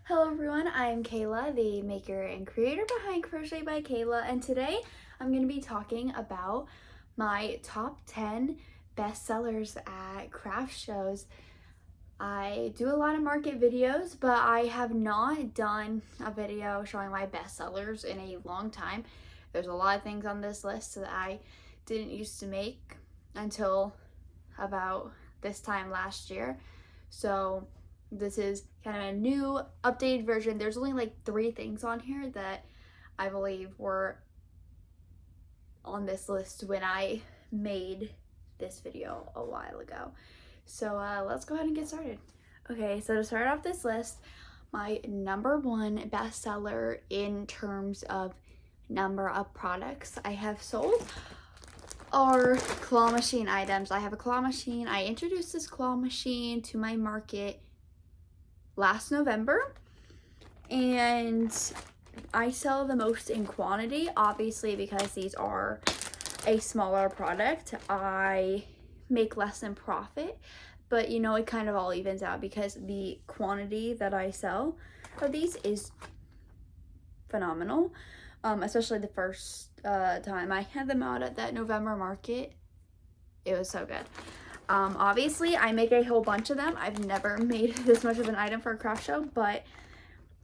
Hello everyone, I am Kayla, the maker and creator behind Crochet by Kayla, and today I'm going to be talking about my top 10 bestsellers at craft shows. I do a lot of market videos, but I have not done a video showing my bestsellers in a long time. There's a lot of things on this list that I didn't used to make until about this time last year. So this is kind of a new updated version. There's only like 3 things on here that I believe were on this list when I made this video a while ago. So let's go ahead and get started. Okay, so to start off this list, my number 1 bestseller in terms of number of products I have sold are claw machine items. I have a claw machine. I introduced this claw machine to my market last November, and I sell the most in quantity, obviously, because these are a smaller product. I make less in profit, but you know, it kind of all evens out because the quantity that I sell of these is phenomenal. Especially the first time I had them out at that November market. It was so good. Obviously, I make a whole bunch of them. I've never made this much of an item for a craft show, but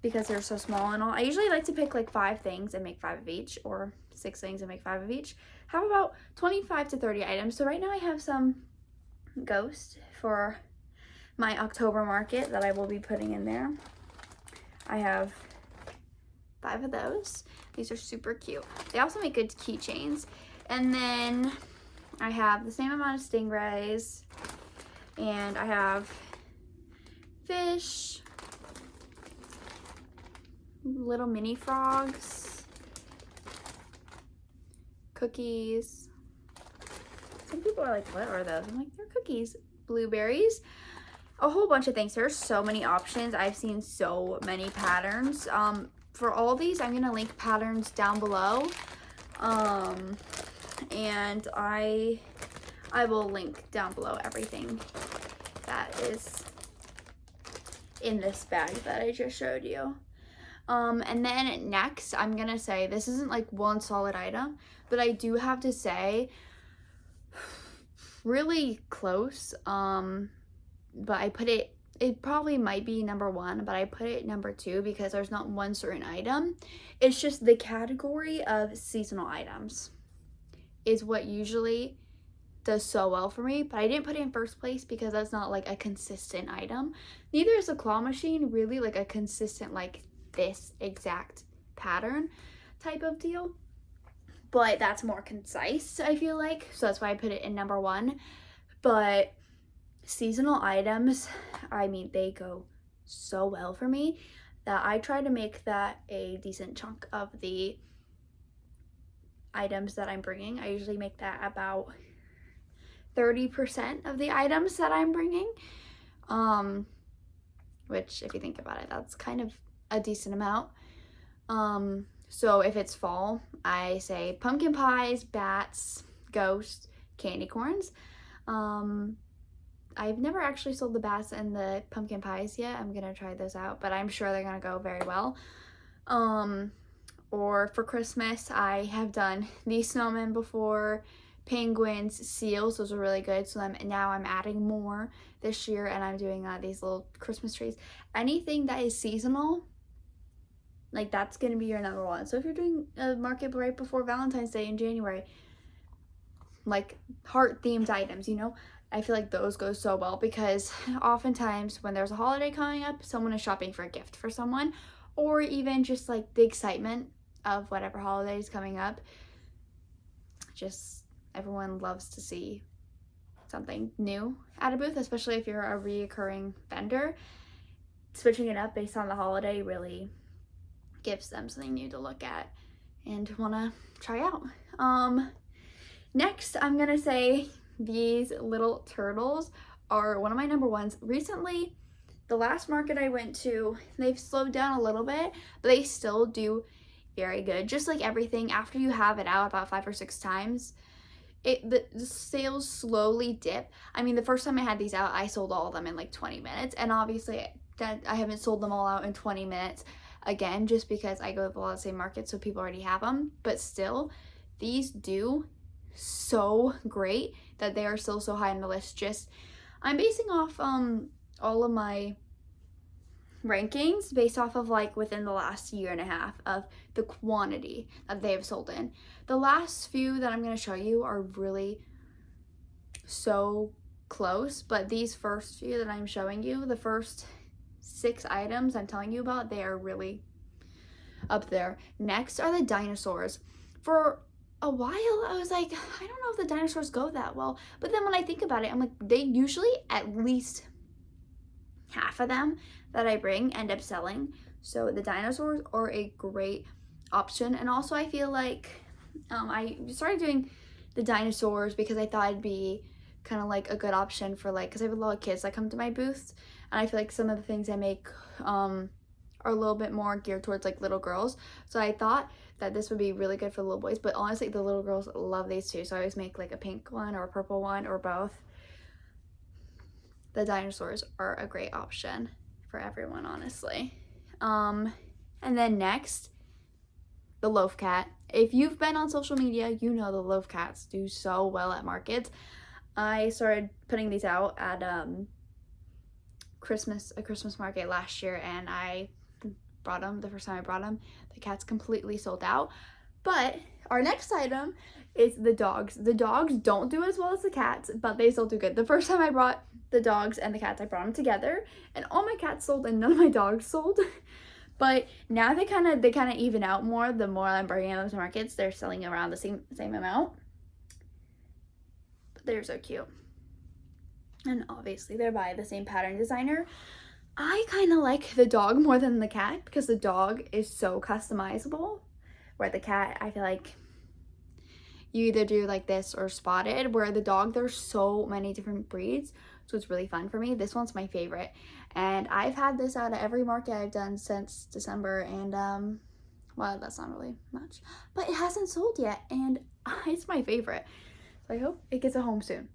because they're so small and all, I usually like to pick like 5 things and make 5 of each, or 6 things and make 5 of each. Have about 25 to 30 items. So right now I have some ghost for my October market that I will be putting in there. I have 5 of those. These are super cute. They also make good keychains. And then I have the same amount of stingrays, and I have fish, little mini frogs, cookies. Some people are like, what are those? I'm like, they're cookies. Blueberries, a whole bunch of things. There's so many options. I've seen so many patterns. For all these, I'm gonna link patterns down below. And I will link down below everything that is in this bag that I just showed you. And then next, I'm gonna say, this isn't like one solid item, but I do have to say, really close, but I put it probably might be number 1, but I put it number 2 because there's not one certain item. It's just the category of seasonal items is what usually does so well for me, but I didn't put it in first place because that's not like a consistent item. Neither is a claw machine really like a consistent like this exact pattern type of deal, but that's more concise, I feel like, so that's why I put it in number 1. But seasonal items, I mean, they go so well for me that I try to make that a decent chunk of the items that I'm bringing. I usually make that about 30% of the items that I'm bringing, which if you think about it, that's kind of a decent amount. So if it's fall, I say pumpkin pies, bats, ghosts, candy corns. I've never actually sold the bats and the pumpkin pies yet. I'm gonna try those out, but I'm sure they're gonna go very well. Or for Christmas, I have done these snowmen before, penguins, seals. Those are really good. So now I'm adding more this year, and I'm doing these little Christmas trees. Anything that is seasonal, like, that's gonna be your number 1. So if you're doing a market right before Valentine's Day in January, like heart themed items, you know, I feel like those go so well because oftentimes when there's a holiday coming up, someone is shopping for a gift for someone, or even just like the excitement of whatever holiday is coming up. Just everyone loves to see something new at a booth, especially if you're a reoccurring vendor. Switching it up based on the holiday really gives them something new to look at and want to try out. Next, I'm gonna say these little turtles are one of my number 1s. Recently, the last market I went to, they've slowed down a little bit, but they still do very good. Just like everything, after you have it out about 5 or 6 times, the sales slowly dip. I mean, the first time I had these out, I sold all of them in like 20 minutes, and obviously that I haven't sold them all out in 20 minutes. Again, just because I go to a lot of the same markets, so people already have them. But still, these do so great that they are still so high on the list. Just, I'm basing off all of my rankings based off of like within the last year and a half of the quantity that they have sold in. The last few that I'm going to show you are really so close, but these first few that I'm showing you, the first 6 items I'm telling you about, they are really up there. Next are the dinosaurs. For a while I was like, I don't know if the dinosaurs go that well, but then when I think about it, I'm like, they usually at least half of them that I bring end up selling. So the dinosaurs are a great option. And also I feel like I started doing the dinosaurs because I thought it'd be kind of like a good option for like, because I have a lot of kids that come to my booths, and I feel like some of the things I make are a little bit more geared towards like little girls. So I thought that this would be really good for little boys, but honestly the little girls love these too. So I always make like a pink one or a purple one or both. The dinosaurs are a great option for everyone, honestly. And then next, the loaf cat. If you've been on social media, you know the loaf cats do so well at markets. I started putting these out at a Christmas market last year, and I brought them. The first time I brought them, the cats completely sold out. But our next item is the dogs. The dogs don't do as well as the cats, but they still do good. The first time I brought the dogs and the cats, I brought them together, and all my cats sold and none of my dogs sold. But now they kind of even out more. The more I'm bringing them to markets, they're selling around the same amount. But they're so cute. And obviously they're by the same pattern designer. I kind of like the dog more than the cat because the dog is so customizable, where the cat, I feel like you either do like this or spotted, where the dog, there's so many different breeds, so it's really fun for me. This one's my favorite, and I've had this out at every market I've done since December, and well, that's not really much, but it hasn't sold yet, and it's my favorite, so I hope it gets a home soon.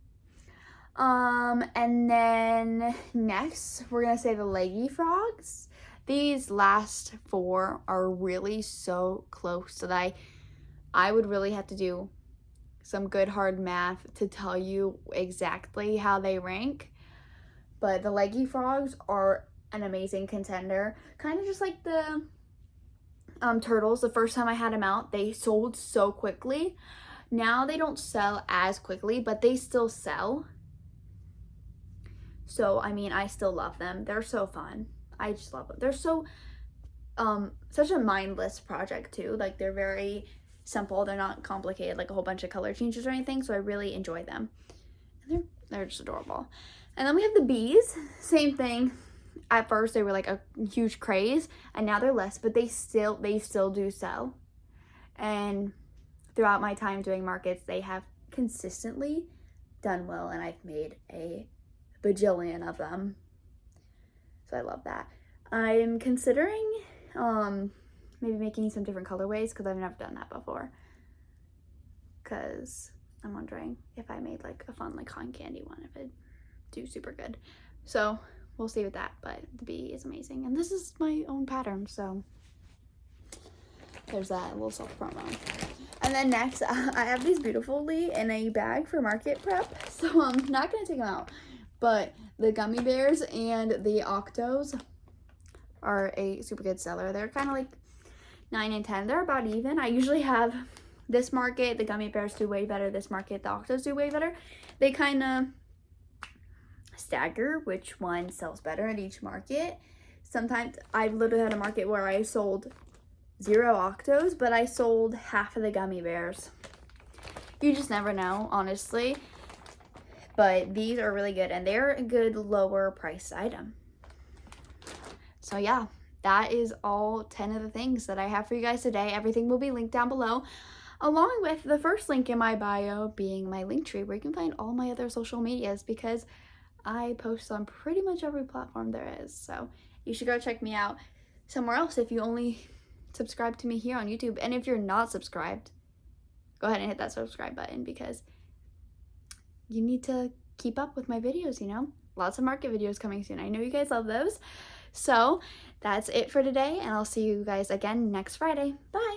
And then next we're gonna say the Leggy frogs. These last 4 are really so close, so that I would really have to do some good hard math to tell you exactly how they rank. But the Leggy frogs are an amazing contender. Kind of just like the turtles. The first time I had them out, they sold so quickly. Now they don't sell as quickly, but they still sell. So, I mean, I still love them. They're so fun. I just love them. They're so, such a mindless project too. Like, they're very simple. They're not complicated, like a whole bunch of color changes or anything. So I really enjoy them. And they're just adorable. And then we have the bees. Same thing. At first, they were like a huge craze, and now they're less, but they still do sell. And throughout my time doing markets, they have consistently done well, and I've made a bajillion of them. So I love that. I'm considering maybe making some different colorways because I've never done that before. Because I'm wondering if I made like a fun like cotton candy one, if it'd do super good. So we'll see with that, but the bee is amazing. And this is my own pattern, so there's that, a little self promo. And then next, I have these beautifully in a bag for market prep, so I'm not going to take them out. But the gummy bears and the Octos are a super good seller. They're kind of like 9 and 10. They're about even. I usually have this market, the gummy bears do way better. This market, the Octos do way better. They kind of stagger which one sells better at each market. Sometimes I've literally had a market where I sold 0 Octos, but I sold half of the gummy bears. You just never know, honestly. But these are really good, and they're a good lower priced item. So yeah, that is all 10 of the things that I have for you guys today. Everything will be linked down below, along with the first link in my bio being my link tree, where you can find all my other social medias, because I post on pretty much every platform there is. So you should go check me out somewhere else if you only subscribe to me here on YouTube. And if you're not subscribed, go ahead and hit that subscribe button, because you need to keep up with my videos, you know? Lots of market videos coming soon. I know you guys love those. So that's it for today, and I'll see you guys again next Friday. Bye!